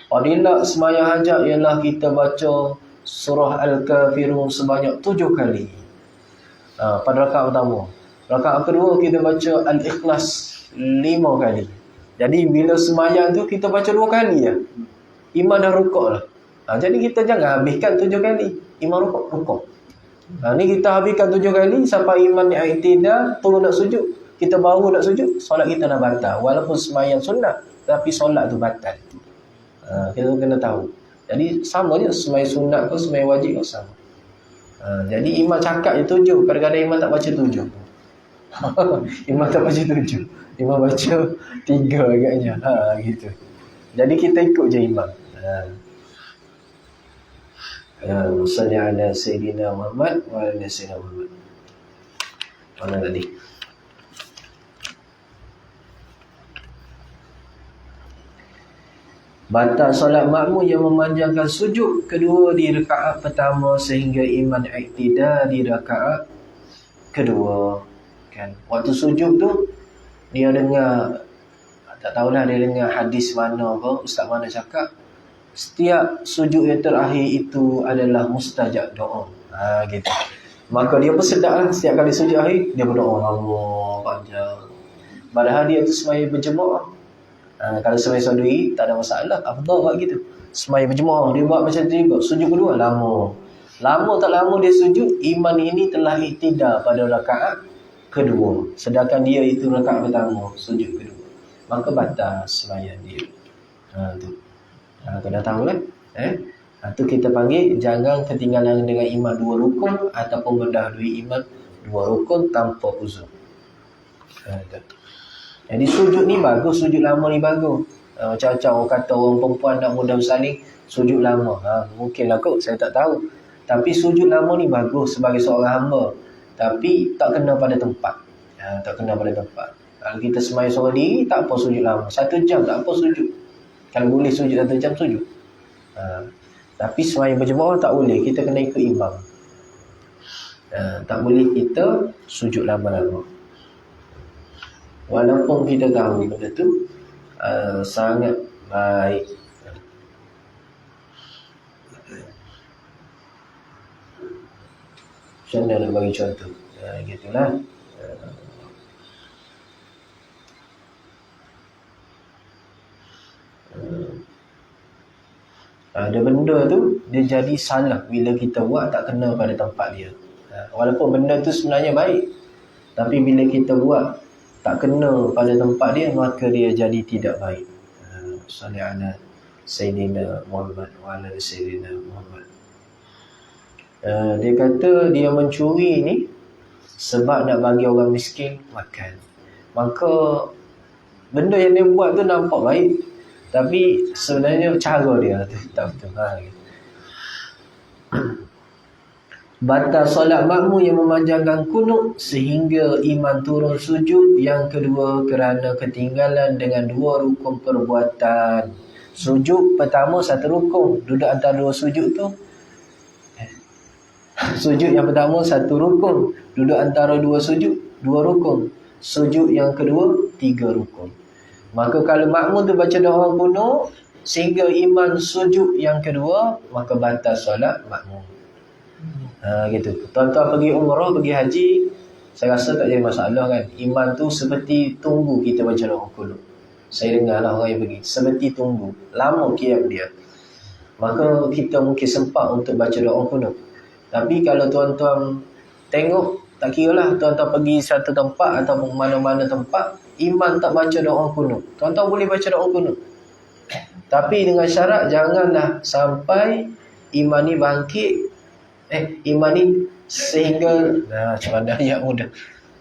fadilat sembahyang hajat ialah kita baca surah Al-Kafirun sebanyak 7 kali. Pada rakaat pertama. Rakaat kedua kita baca Al-Ikhlas 5 kali. Jadi bila semayang tu kita baca 2 kali ya. Imam dah rukuk lah. Jadi kita jangan habiskan 7 kali. Imam rukuk. Ni kita habiskan 7 kali sampai imam ni i'tidal, turun nak sujud. Kita baru nak sujud, solat kita dah batal. Walaupun semayang sunat, tapi solat tu batal. Kita kena tahu. Jadi sama je, semayang sunat ke semayang wajib ke sama. Jadi imam cakap je 7. Kadang-kadang imam tak baca 7. Imam tak baca 7. Imam baca 3 agaknya. Gitu. Jadi kita ikut je imam. Salli ala Sayyidina Muhammad wa ala Sayyidina Muhammad. Mana tadi? Batal solat makmum yang memanjangkan sujud kedua di rakaat pertama sehingga imam i'tidal di rakaat kedua. Kan? Waktu sujud tu dia dengar, tak tahulah dia dengar hadis mana ke, ustaz mana cakap, setiap sujud yang terakhir itu adalah mustajab doa. Gitu. Maka dia pun sedar lah, setiap kali sujud akhir dia berdoa Allah panjang. Padahal dia tu semaya berjemaah. Kalau semaya sendiri tak ada masalah, afdal buat gitu. Semaya berjemaah dia buat macam tu juga. Sujud kedua lama. Lama tak lama dia sujud, imam ini telah i'tidal pada rakaat kedua. Sedangkan dia itu rakaat pertama, sujud kedua. Maka batal sembahyang dia. Tu. Kena tahu kan? Tu kita panggil jangan ketinggalan dengan imam 2 rukun ataupun mendahului imam 2 rukun tanpa uzur. Jadi sujud ni bagus, sujud lama ni bagus. Macam-macam orang kata orang perempuan nak mudah bersalin, sujud lama. Mungkinlah kot, saya tak tahu. Tapi sujud lama ni bagus sebagai seorang hamba. Tapi tak kena pada tempat. Tak kena pada tempat. Kalau kita sembahyang seorang diri, tak apa sujud lama. 1 jam tak apa sujud. Kalau boleh sujud 1 jam, sujud. Tapi sembahyang berjemaah tak boleh. Kita kena ikut imam. Tak boleh kita sujud lama-lama. Walaupun kita tahu benda tu sangat baik. Macam mana nak bagi contoh? Gitulah. Ada benda tu dia jadi salah bila kita buat tak kena pada tempat dia. Walaupun benda tu sebenarnya baik, tapi bila kita buat tak kena pada tempat dia, maka dia jadi tidak baik. Salli ala Sayyidina Muhammad wa ala Sayyidina Muhammad. Dia kata dia mencuri ni sebab nak bagi orang miskin makan. Maka benda yang dia buat tu nampak baik, tapi sebenarnya cara dia tu tak betul. Batal solat makmum yang memanjangkan kunut sehingga imam turun sujud yang kedua kerana ketinggalan dengan 2 rukun perbuatan. Sujud pertama 1 rukun, duduk antara 2 sujud tu. Sujud yang pertama 1 rukun, duduk antara 2 sujud 2 rukun. Sujud yang kedua 3 rukun. Maka kalau makmum tu baca doa kunut sehingga imam sujud yang kedua, maka batal solat makmum. Gitu. Tuan-tuan pergi umrah, pergi haji, saya rasa tak jadi masalah kan. Imam tu seperti tunggu kita baca doa kunut. Saya dengar lah orang yang pergi, seperti tunggu, lama qiyam dia. Maka kita mungkin sempat untuk baca doa kunut. Tapi kalau tuan-tuan tengok, tak kira lah tuan-tuan pergi satu tempat ataupun mana-mana tempat, imam tak baca doa kunut, tuan-tuan boleh baca doa kunut. Tapi dengan syarat janganlah sampai imam ni bangkit, imam ni sehingga macam mana ayat mudah.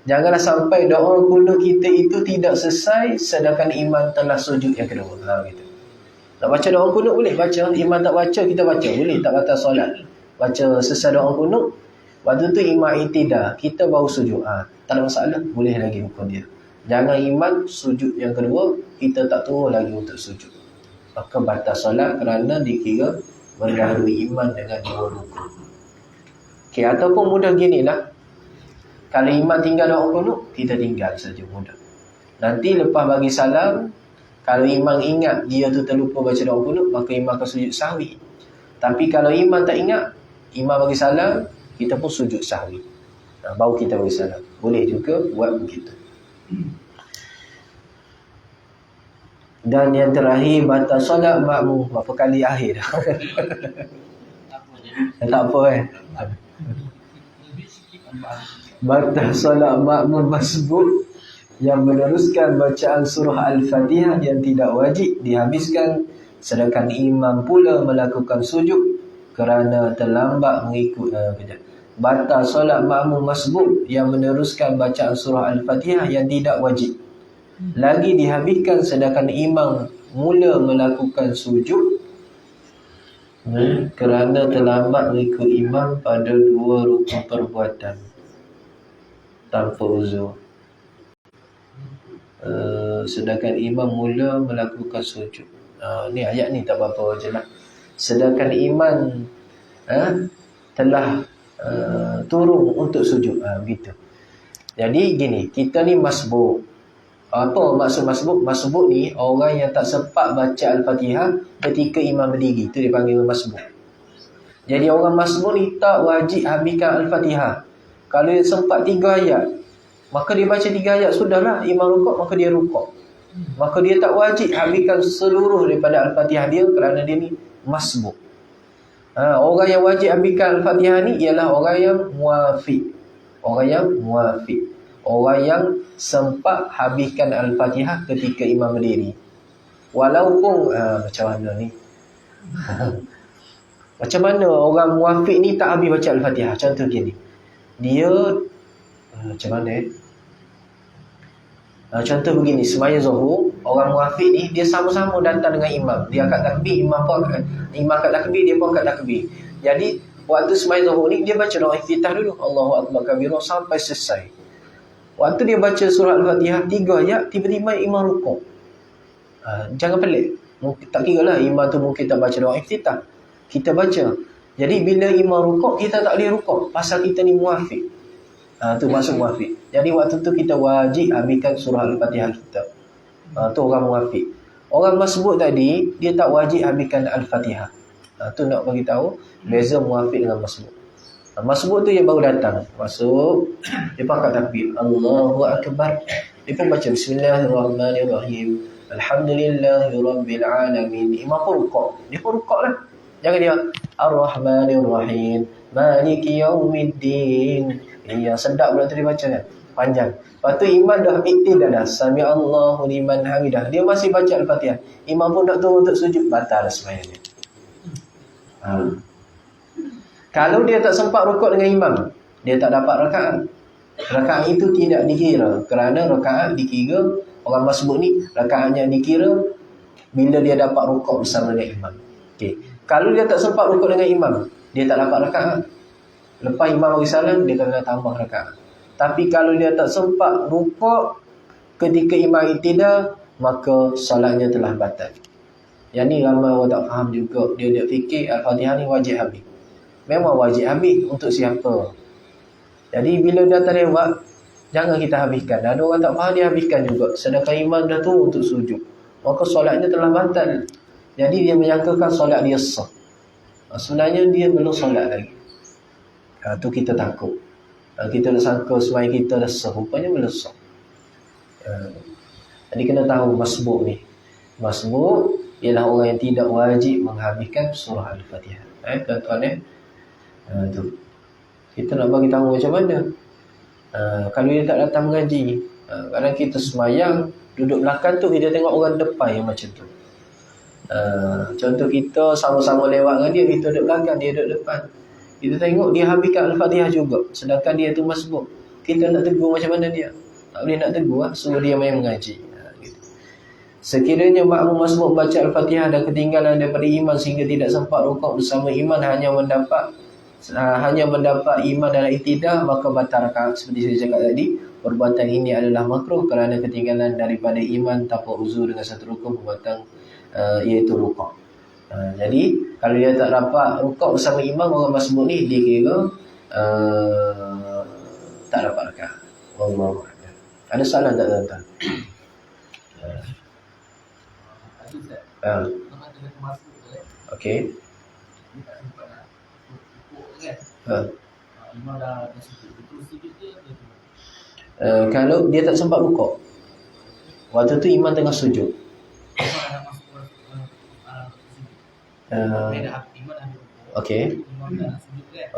Janganlah sampai doa kunut kita itu tidak selesai sedangkan imam telah sujud yang kedua. Gitu. Nak baca doa kunut boleh baca, imam tak baca kita baca, boleh, tak batal solat. Baca selesai doa kunut, waktu tu imam i'tidal, kita baru sujud. Tak ada masalah, boleh lagi hukum dia. Jangan imam sujud yang kedua, kita tak turun lagi untuk sujud. Maka batal solat kerana dikira mendahului imam dengan 2 rukun. Ataupun mudah ginilah. Kalau imam tinggal doa kunut, kita tinggal saja, mudah. Nanti lepas bagi salam, kalau imam ingat dia tu terlupa baca doa kunut, maka imam akan sujud sahwi. Tapi kalau imam tak ingat, Imam bagi salam, kita pun sujud sahwi. Baru kita bagi salam. Boleh juga buat begitu. Dan yang terakhir, batal solat makmum. Berapa kali akhir dah. Tak apa batal solat makmum masbuk yang meneruskan bacaan surah Al-Fatihah yang tidak wajib dihabiskan, sedangkan imam pula melakukan sujud kerana terlambat mengikut. Batal solat makmum masbuk yang meneruskan bacaan surah Al-Fatihah yang tidak wajib lagi dihabiskan, sedangkan imam mula melakukan sujud kerana terlambat mengikut imam pada 2 rukun perbuatan tanpa uzur. Sedangkan imam mula melakukan sujud. Ni ayat ni tak apa-apa je lah. Sedangkan imam telah turun untuk sujud. Begitu. Jadi gini, kita ni masbuk. Apa maksud masbuk? Masbuk ni orang yang tak sempat baca Al-Fatihah ketika imam berdiri. Itu dipanggil masbuk. Jadi orang masbuk ni tak wajib habiskan Al-Fatihah. Kalau dia sempat 3 ayat, maka dia baca 3 ayat, sudahlah. Imam rukuk, maka dia rukuk. Maka dia tak wajib habiskan seluruh daripada Al-Fatihah dia, kerana dia ni masbuk. Orang yang wajib habiskan Al-Fatihah ni ialah orang yang muafiq. Orang yang muafiq, orang yang sempat habiskan Al-Fatihah ketika imam berdiri. Walaupun macam mana ni? Macam mana orang muafiq ni tak habis baca Al-Fatihah? Contoh gini. Dia macam mana contoh begini, sembahyang Zuhur, orang muafiq ni dia sama-sama datang dengan imam. Dia angkat takbir, imam angkat takbir, dia pun angkat takbir. Jadi waktu sembahyang Zuhur ni dia baca doa iftitah dulu, Allahu Akbar kabira, sampai selesai. Waktu dia baca surah Al-Fatihah 3 ayat, tiba-tiba imam rukuk. Jangan pelik. Tak kira lah imam tu mungkin tak baca doa iftitah, kita baca. Jadi bila imam rukuk, kita tak boleh rukuk, pasal kita ni muafiq. Tu maksud muafiq. Jadi waktu tu kita wajib habiskan surah Al-Fatihah kita. Tu orang muafiq. Orang masbuk tadi, dia tak wajib habiskan Al-Fatihah. Tu nak bagi tahu beza muafiq dengan masbuk. Masbuk tu yang baru datang, masuk, dia pun angkat takbir, Allahu Akbar. Dia pun baca Bismillahirrahmanirrahim, Alhamdulillahirabbil alamin. Imam pun rukuk. Dia pun rukuk lah. Jangan dia Ar-Rahmanirrahim, Maliki Yaumiddin. Sedap pula tu dia baca kan, panjang. Lepas tu imam dah iktidah, Sami Allahu liman hamidah, dia masih baca Al-Fatihah. Imam pun nak turun untuk sujud, batal sembahyang dia. Kalau dia tak sempat rukuk dengan imam, dia tak dapat rakaat. Rakaat itu tidak dikira, kerana rakaat dikira, orang masbuk ni rakaatnya dikira bila dia dapat rukuk bersama dengan imam. Okey. Kalau dia tak sempat rukuk dengan imam, dia tak dapat rakaat. Lepas imam bagi salam, dia kena tambah rakaat. Tapi kalau dia tak sempat rukuk ketika imam iktidah, maka solatnya telah batal. Yang ni ramai orang tak faham juga. Dia fikir Al-Fatihah ni wajib habis. Memang wajib habis untuk siapa. Jadi bila dah terlewat, jangan kita habiskan. Ada orang tak faham, dia habiskan juga. Sedangkan imam dah tu untuk sujud, maka solatnya telah batal. Jadi dia menyangkakan solat dia sah. Sebenarnya dia belum solat lagi. Tu kita takut. Kita dah sangka sembahyang kita dah sah, rupanya belum sah. Jadi kena tahu masbuk ni. Masbuk ialah orang yang tidak wajib menghabiskan surah Al-Fatihah. Tuan-tuan tu. Kita nak bagi tahu macam mana. Kalau dia tak datang mengaji, kadang kita sembahyang, duduk belakang tu kita tengok orang depan yang macam tu. Contoh kita sama-sama lewat dengan dia, kita duduk belakang, dia duduk depan. Kita tengok dia habiskan Al-Fatihah juga, sedangkan dia tu masbuk. Kita nak tegur macam mana dia? Tak boleh nak tegur, suruh dia main mengaji. Gitu. Sekiranya makmum masbuk baca Al-Fatihah dan ketinggalan daripada iman sehingga tidak sempat rukuk bersama iman, hanya mendapat iman dalam iktidah, maka batal rakaat. Seperti saya cakap tadi, perbuatan ini adalah makruh kerana ketinggalan daripada iman tanpa uzur dengan satu rukun perbuatan, iaitu rukuk. Jadi kalau dia tak dapat rukuk bersama imam, orang masbuk ni dia kira tak dapat rakaat. Wallahu a'lam. Ada soalan tak tuan-tuan? Okey. Ha. Kalau dia tak sempat rukuk, waktu tu imam tengah sujud. Okey.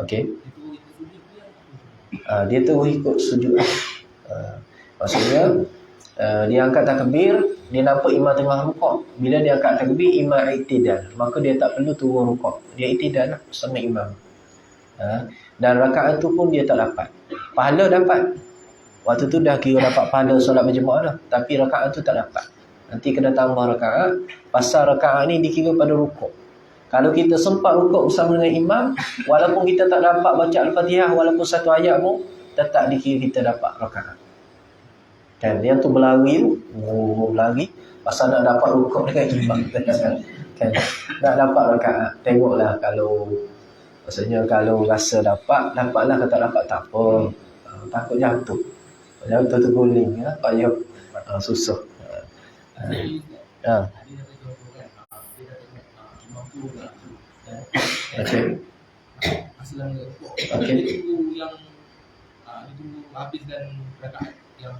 Okey. Dia terus ikut sujud. Maksudnya dia angkat takbir, dia nampak imam tengah rukuk. Bila dia angkat takbir, imam iktidal, maka dia tak perlu turun rukuk. Dia iktidal sama imam. Dan rakaat tu pun dia tak dapat. Pahala dapat. Waktu tu dah kira dapat pahala solat berjemaah dah, tapi rakaat tu tak dapat. Nanti kena tambah rakaat. Pasal rakaat ni dikira pada rukuk. Kalau kita sempat rukuk bersama dengan imam, walaupun kita tak dapat baca Al-Fatihah walaupun satu ayat pun, tetap dikira kita dapat rakaat. Kan dia tu berlari tu, berlari pasal nak dapat rukuk dengan imam. Kan nak dapat rakaat. Tengoklah kalau maksudnya kalau rasa dapatlah, kata dapat tak apa. Takut jatuh. Jatuh terguling ya, payah susah. Okey. Okey. Yang ditunggu habis dan rakaat yang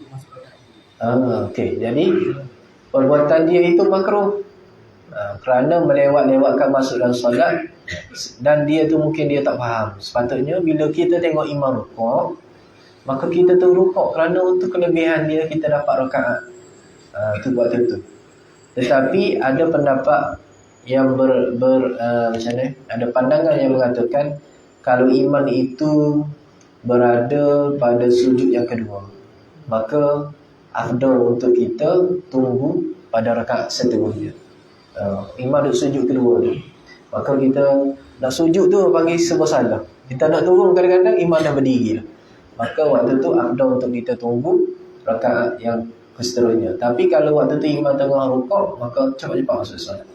masuk rakaat. Okey. Jadi perbuatan dia itu makruh. Kerana melewat-lewatkan masuk dalam solat, dan dia tu mungkin dia tak faham. Sepatutnya bila kita tengok imam rukuk, maka kita tu rukuk kerana untuk kelebihan dia kita dapat rakaat. Itu buat itu. Tetapi ada pendapat yang macam ni, ada pandangan yang mengatakan kalau imam itu berada pada sujud yang kedua, maka afdal untuk kita tunggu pada rakaat seterusnya. Imam duduk sujud kedua tu, maka kita nak sujud tu panggil serba salah. Kita nak turun kadang-kadang imam dah berdiri dah. Maka waktu tu afdal untuk kita tunggu rakaat yang seterusnya. Tapi kalau waktu tu imam tengah rukuk, maka cepat-cepat masuk solat.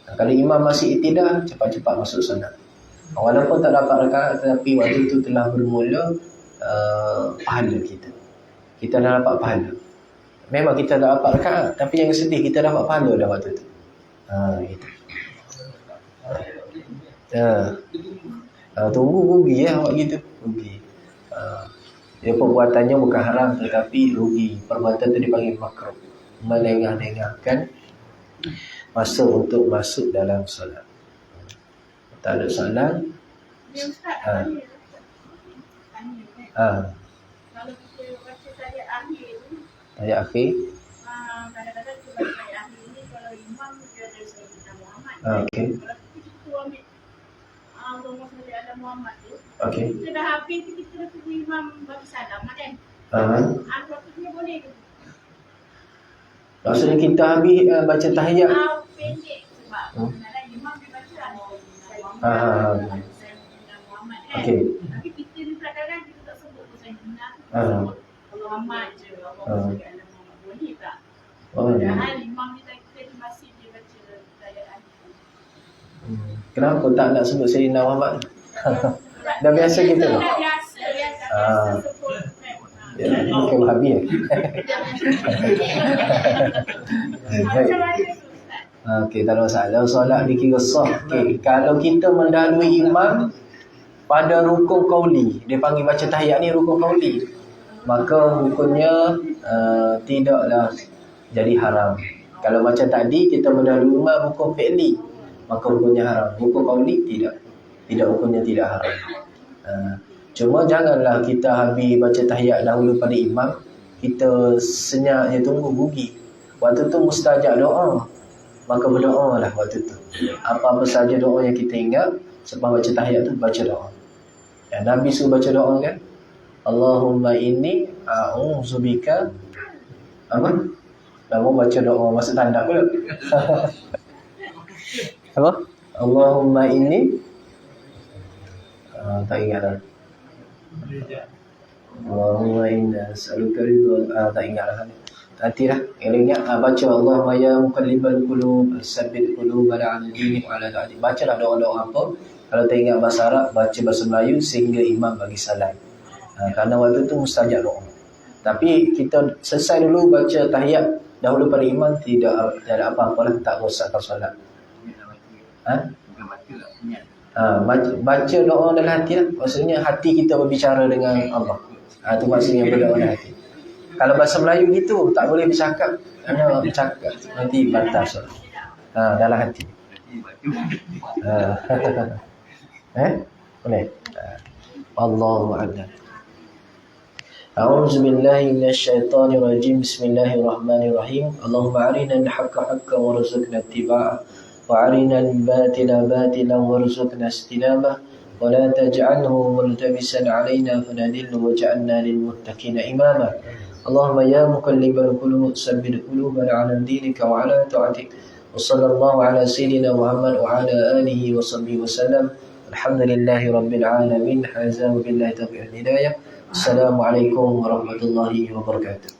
Kalau imam masih iktidal, cepat-cepat masuk solat. Walaupun tak dapat rakaat, tetapi waktu tu telah bermula pahala kita. Kita dah dapat pahala. Memang kita dah dapat rakaat, tapi yang sedih kita dapat pahala dah waktu tu. Gitu. Tunggu rugi ya awak gitu. Rugi. Dia perbuatannya bukan haram tetapi rugi. Perbuatan tu dipanggil makruh. Melengah-lengahkan masa untuk masuk dalam solat. Tak ada solat. Kalau kita baca ayat akhir tu, ayat akhir. Kadang-kadang kita baca ayat akhir ni kalau imam dia ada Sayyidina Muhammad. Okey. Kalau kita ambil Allahumma salli ala Muhammad tu, Okey. kita dah habis tu kita dah tunggu imam bagi salam kan? Waktunya boleh ke? Maksudnya kita habis baca tahiyat. Pendek sebab kadang-kadang imam dia baca Sayyidina Muhammad kan? Okey. Tapi kita ni kadang-kadang kita tak sebut Sayyidina, Muhammad je. Allahumma salli ala Muhammad. Boleh tak? Padahal imam kita masih dia baca ayat akhir. Kenapa tak nak sebut Sayyidina Muhammad? Dah biasa kita tu. Dah biasa sebut. Ya, bukan Wahabi ya. Okey, tak ada masalah. Solat dikira sah. Okey, kalau kita mendahului imam pada rukun qauli, dia panggil baca tahiyat ni rukun qauli, maka hukumnya tidaklah jadi haram. Kalau macam tadi kita mendahului imam rukun fi'li, maka hukumnya haram. Rukun qauli tidak hukumnya tidak haram. Cuma janganlah kita habis baca tahiyat dahulu pada imam, kita senyap je tunggu, rugi. Waktu tu mustajab doa, maka berdoa lah waktu tu. Apa-apa saja doa yang kita ingat sebab baca tahiyat tu, baca doa. Nabi suruh baca doa kan, Allahumma inni a'udzubika apa? Kamu baca doa masuk tanda pula. Apa? Allahumma inni tak ingat dah. Allahumma inna as'aluka ridwan. Tak ingat dah. Nantilah. Kalau ingat baca Allahumma ya muqallibal qulub tsabbit qulubana 'ala dinik wa 'ala ta'atik. Bacalah doa-doa apa. Kalau tak ingat bahasa Arab, baca bahasa Melayu sehingga imam bagi salam. Kerana waktu tu mustajab doa. Tapi kita selesai dulu baca tahiyat dahulu pada imam tidak ada apa-apa, tak rosakkan solat. Baca doa dalam hati lah. Maksudnya hati kita berbicara dengan Allah. Itu maksudnya berdoa dalam hati. Kalau bahasa Melayu gitu tak boleh bercakap. Hanya bercakap nanti batas solat. Dalam hati. Boleh. Allahu a'lam. أعوذ بالله من الشيطان الرجيم بسم الله الرحمن الرحيم اللهم أرنا الحق حقا وارزقنا اتباعه وأرنا الباطل باطلا وارزقنا اجتنابه ولا تجعله ملتبسا علينا فنذل واجعلنا للمتقين إماما اللهم يا مقلب القلوب ثبت قلوبنا على دينك وعلى طاعتك وصلى الله على سيدنا محمد وعلى آله وصحبه وسلم الحمد لله رب العالمين هذا وبالله توفيق الهداية السلام عليكم ورحمة الله وبركاته.